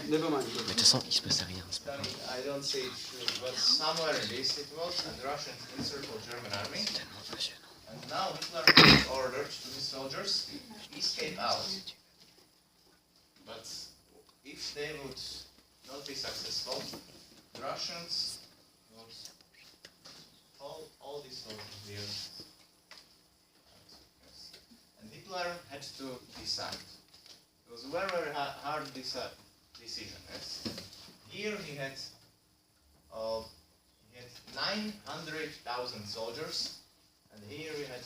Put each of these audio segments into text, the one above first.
Never mind. Mais de toute façon, il se passait rien. C'est pas grave. I don't say it true, but somewhere in this it was, and the Russians encircled German army. C'est tellement passionnant. And now Hitler has ordered to his soldiers escape out. But if they would not be successful, the Russians would all these soldiers here. And Hitler had to decide. It was a very, very hard decision. Yes. Here he had 900,000 soldiers, and here he had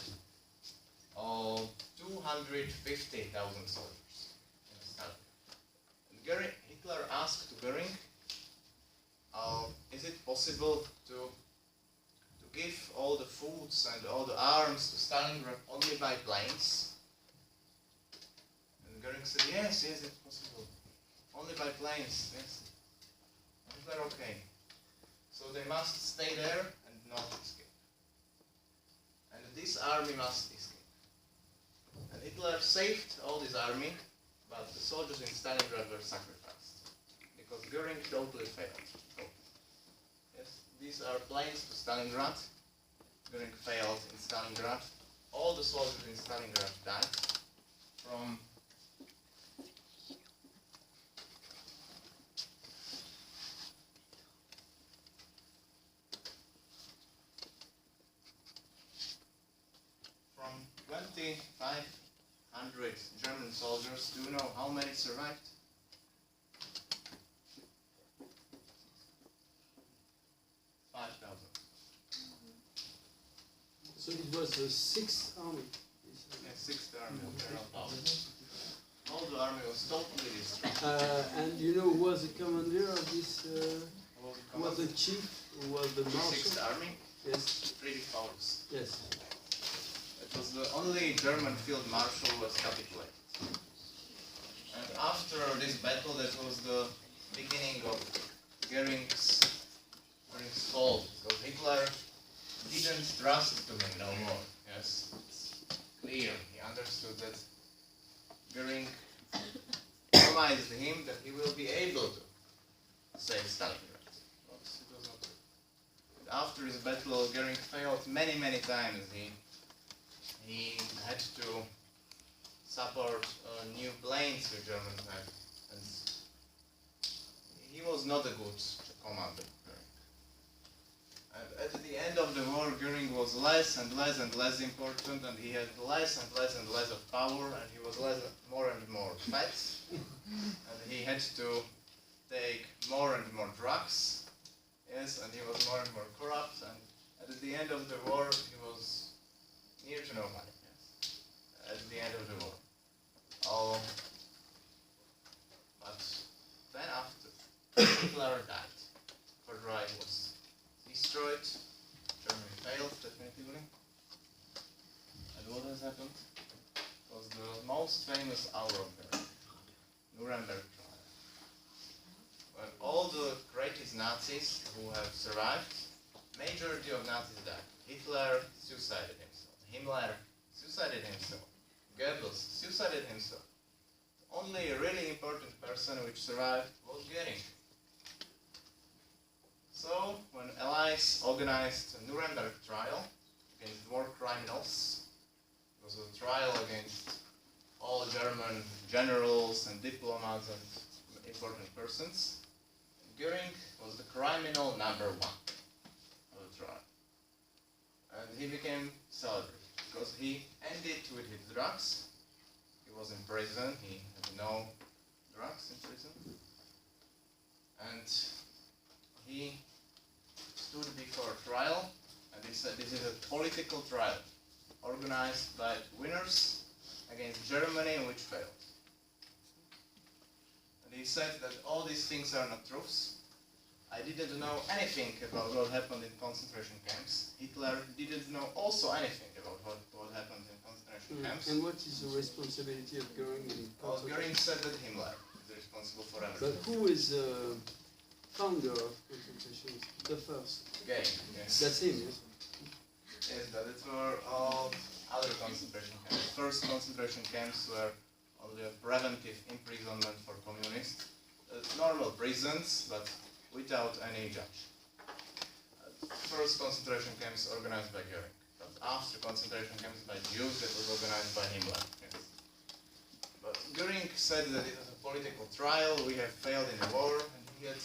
250,000 soldiers. And Hitler asked to Goring, is it possible to give all the foods and all the arms to Stalingrad only by planes? And Goring said, yes, it's possible. Only by planes, yes. And Hitler, okay. So they must stay there and not escape. And this army must escape. And Hitler saved all this army, but the soldiers in Stalingrad were sacrificed. Because Goring totally failed. Yes, these are planes to Stalingrad. Goring failed in Stalingrad. All the soldiers in Stalingrad died from from 2,500 German soldiers. Do you know how many survived? 5,000. So it was the 6th Army. Yes, 6th Army of General Powers. All the army was totally destroyed. And you know who was the commander of this? Who was the chief? Who was the marshal? 6th Army? Yes. Friedrich Paulus. Yes. It was the only German field marshal who was capitulated. And after this battle, that was the beginning of Goering's fall. Because Hitler didn't trust to him no more. Yes, it's clear. He understood that Goering promised him that he will be able to save Stalingrad. But it was not true. And after this battle, Goering failed many, many times. He had to support new planes the Germans had, and he was not a good commander. And at the end of the war, Goering was less and less and less important, and he had less and less and less of power, and he was more and more fat, and he had to take more and more drugs, yes, and he was more and more corrupt, and at the end of the war, he was near to nobody, yes, at the end of the war. But then after, Hitler died. Third Reich was destroyed, Germany failed definitively. And what has happened was the most famous hour of the Nuremberg trial. When all the greatest Nazis who have survived, majority of Nazis died. Hitler suicided himself. Himmler suicided himself. Goebbels suicided himself. Only a really important person which survived was Goering. So, when Allies organized a Nuremberg trial against war criminals, it was a trial against all German generals and diplomats and important persons. Goering was the criminal number 1 of the trial. And he became celebrated because he ended with his drugs. He was in prison, he had no drugs in prison. And he stood before a trial, and he said this is a political trial organized by winners against Germany, which failed. And he said that all these things are not truths. I didn't know anything about what happened in concentration camps. Hitler didn't know also anything about what happened in concentration camps. And what is the responsibility of Goering in Well, Goering said that Himmler is responsible for everything. But who is the founder of concentration? The first. Goering, yes. That's him, yes? Yes, but it were all other concentration camps. First concentration camps were only a preventive imprisonment for communists. normal prisons, but without any judge. First concentration camps organized by Goring, but after concentration camps by Jews that was organized by Himmler. Yes. But Goring said that it was a political trial, we have failed in the war, and he had